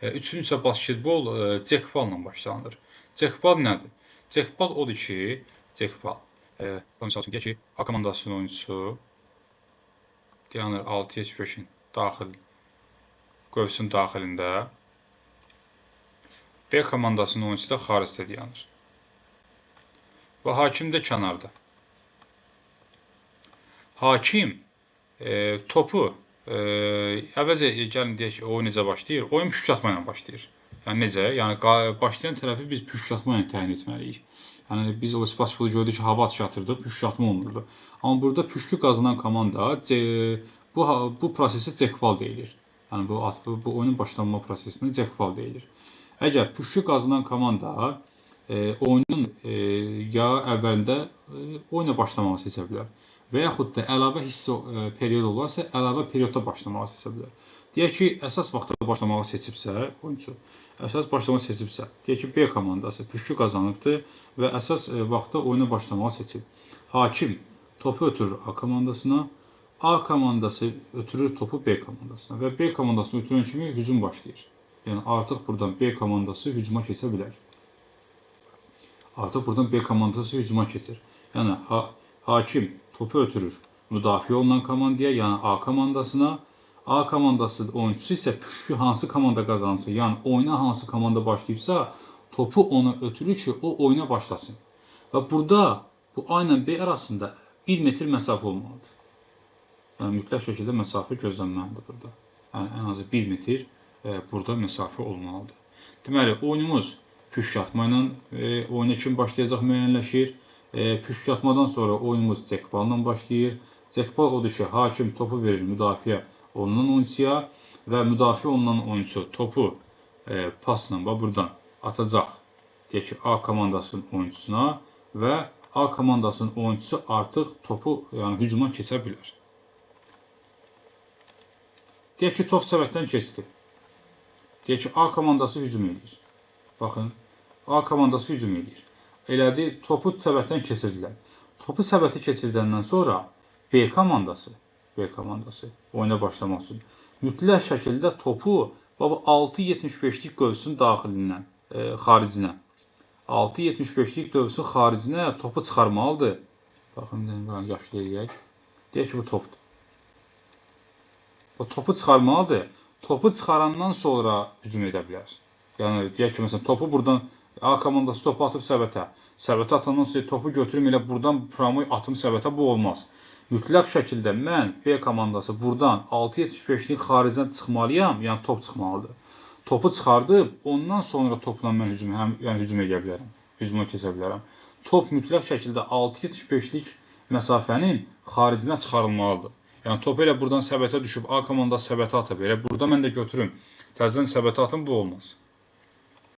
Üçüncü isə basketbol cekballa başlanılır. Cekbal nədir? Cekbal odur ki, cekbal. Misal üçün deyək ki, A komandasının oyunçusu dayanır 6-5-in qövsün daxilində. B komandasının oyunçusu da xaricdə dayanır. Və hakim də kənarda. Hakim topu əvvəlcə gəlin deyək ki, oyun necə başlayır? Oyun püşkatma ilə başlayır. Yəni necə? Yəni başlayan tərəfi biz püşkatma ilə təyin etməliyik. Yəni biz o basketbolu gördük ki, hava atışı atırdıq, püşkatma olunurdu. Amma burada püşkü qazanan komanda bu prosesə cekbal deyilir. Yəni bu oyunun başlanma prosesinə cekbal deyilir. Əgər püşkü qazanan komanda oyunun ya əvvəlində oyuna başlamağı seçə bilər və yaxud da əlavə hissə period olarsa, əlavə periodda başlamağı seçə bilər. Deyək ki, əsas vaxtda başlamağı seçibsə, oyuncu əsas başlamağı seçibsə, deyək ki, B komandası püşkü qazanıbdır və əsas vaxtda oyuna başlamağı seçib. Hakim topu ötürür A komandasına, A komandası ötürür topu B komandasına və B komandasını ötürən kimi hücum başlayır. Yəni artıq buradan B komandası hücuma keçə bilər. Artıq buradan B komandası hücuma keçir. Yəni hakim topu ötürür müdafiə olunan komandaya, yəni A komandasına. A komandası oyunçusu isə püşkü hansı komanda qazanırsa, yəni oyuna hansı komanda başlayıbsa, topu ona ötürür ki, o oyuna başlasın. Və burada bu A ilə B arasında 1 metr məsafə olmalıdır. Yəni mütləq şəkildə məsafə gözlənməlidir burada. Yəni ən azı 1 metr burada məsafə olmalıdır. Deməli, oyunumuz püşkatma ilə oyuna kim başlayacaq müəyyənləşir. Püşkatmadan sonra oyunumuz cekballa başlayır. Cekbal odur ki, hakim topu verir müdafiə olunan oyuncuya və müdafiə olunan oyuncu topu pasla buradan atacaq. Deyək ki, A komandasının oyuncusuna və A komandasının oyuncusu artıq topu hücuma keçə bilər. Deyək ki, top səbətdən keçdi. Deyək ki, A komandası hücum edir. Baxın, A komandası hücum edir. Elədi, topu səbətdən keçirdilər. Topu səbəti keçirdəndən sonra B komandası oyuna başlamaq üçün mütləq şəkildə topu 6.75-lik qövsün daxilindən, xaricinə. 6.75-lik qövsün xaricinə topu çıxarmalıdır. Baxın, yaşlı eləyək. Deyək ki, bu topdur. O topu çıxarmalıdır. Topu çıxarandan sonra hücum edə bilər. Yəni, deyək ki, məsələn, topu buradan A komandası topu atıb səbətə. Səbətə atandan sonra topu götürüm elə buradan pramoy atım səbətə, bu olmaz. Mütləq şəkildə mən B komandası buradan 6.75-lik xaricdən çıxmalıyam, yəni top çıxmalıdır. Topu çıxardıb, ondan sonra topla mən hücum edə bilərəm, hücuma keçə bilərəm. Top mütləq şəkildə 6.75-lik məsafənin xaricinə çıxarılmalıdır. Yəni top elə buradan səbətə düşüb A komandası səbətə atıb, elə burada mən də götürüm, təzədən səbətə atım, bu olmaz.